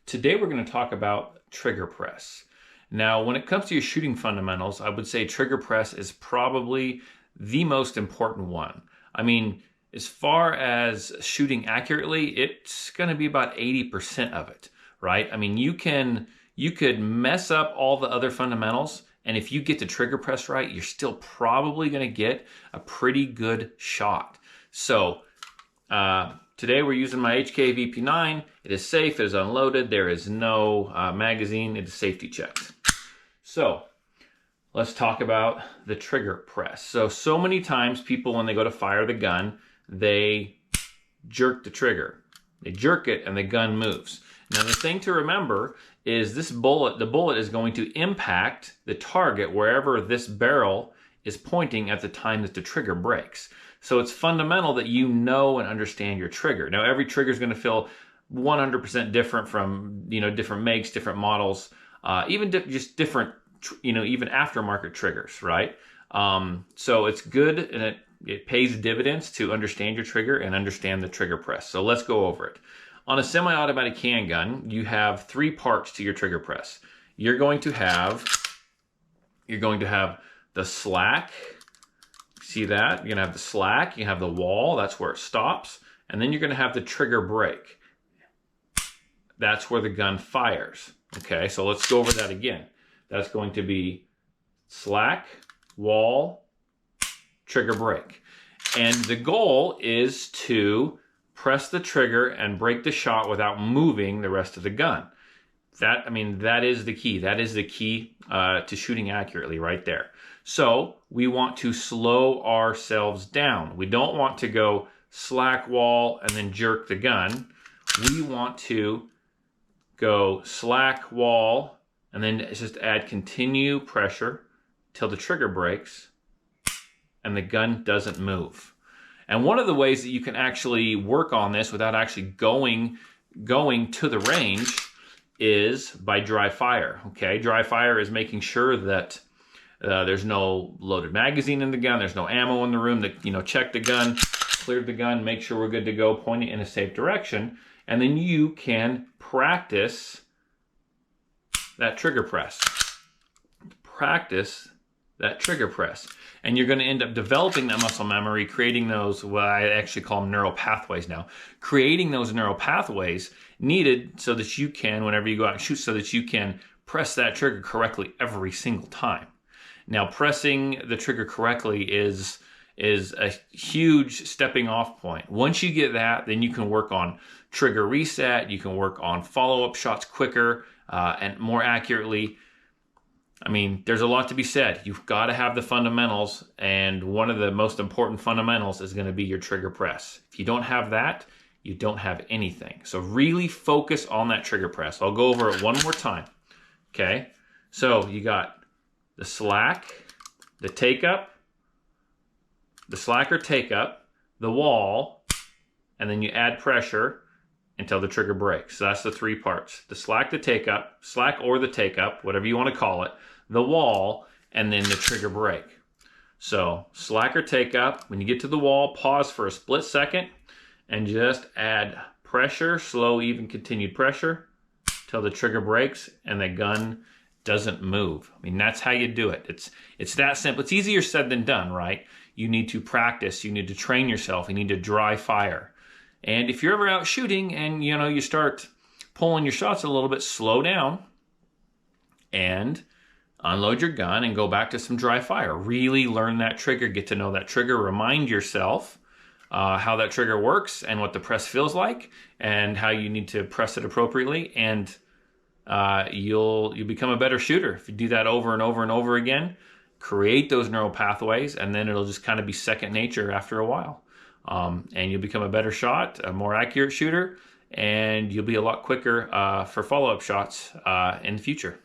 Today we're going to talk about trigger press. Now, when it comes to your shooting fundamentals, I would say trigger press is probably the most important one. I mean, as far as shooting accurately, it's going to be about 80% of it, right? I mean, you could mess up all the other fundamentals, and if you get the trigger press right, you're still probably going to get a pretty good shot. So, today we're using my HK VP9. It is safe, it is unloaded, there is no magazine, it is safety checked. So let's talk about the trigger press. So many times people, when they go to fire the gun, they jerk the trigger. They jerk it and the gun moves. Now the thing to remember is the bullet is going to impact the target wherever this barrel is pointing at the time that the trigger breaks. So it's fundamental that you know and understand your trigger. Now every trigger is going to feel 100% different from, different makes, different models, just different, even aftermarket triggers, right? So it's good, and it pays dividends to understand your trigger and understand the trigger press. So let's go over it. On a semi-automatic handgun, you have three parts to your trigger press. You're going to have the slack. See that? You're going to have the slack, you have the wall, that's where it stops, and then you're going to have the trigger brake. That's where the gun fires. Okay, so let's go over that again. That's going to be slack, wall, trigger brake. And the goal is to press the trigger and break the shot without moving the rest of the gun. That is the key. That is the key to shooting accurately right there. So we want to slow ourselves down. We don't want to go slack wall and then jerk the gun. We want to go slack wall and then just add continue pressure till the trigger breaks and the gun doesn't move. And one of the ways that you can actually work on this without actually going to the range is by dry fire. Okay, dry fire is making sure that there's no loaded magazine in the gun, there's no ammo in the room, that check the gun, cleared the gun, make sure we're good to go, point it in a safe direction, and then you can practice that trigger press. Practice that trigger press. And you're going to end up developing that muscle memory, creating those, what I actually call them neural pathways now, creating those neural pathways needed so that you can, whenever you go out and shoot, so that you can press that trigger correctly every single time. Now, pressing the trigger correctly is a huge stepping off point. Once you get that, then you can work on trigger reset, you can work on follow-up shots quicker and more accurately. I mean, there's a lot to be said. You've got to have the fundamentals, and one of the most important fundamentals is going to be your trigger press. If you don't have that, you don't have anything. So really focus on that trigger press. I'll go over it one more time. Okay, so you got the slack, the take-up, the slack or take-up, the wall, and then you add pressure until the trigger breaks. So that's the three parts. The slack, the take-up, slack or the take-up, whatever you want to call it, the wall, and then the trigger brake. So slack or take-up, when you get to the wall, pause for a split second and just add pressure, slow, even, continued pressure till the trigger breaks and the gun doesn't move. I mean, that's how you do it. It's that simple. It's easier said than done, right? You need to practice, you need to train yourself, you need to dry fire. And if you're ever out shooting and you start pulling your shots a little bit, slow down and unload your gun and go back to some dry fire. Really learn that trigger, get to know that trigger, remind yourself how that trigger works and what the press feels like and how you need to press it appropriately, and you'll become a better shooter. If you do that over and over and over again, create those neural pathways, and then it'll just kind of be second nature after a while. And you'll become a better shot, a more accurate shooter, and you'll be a lot quicker for follow-up shots in the future.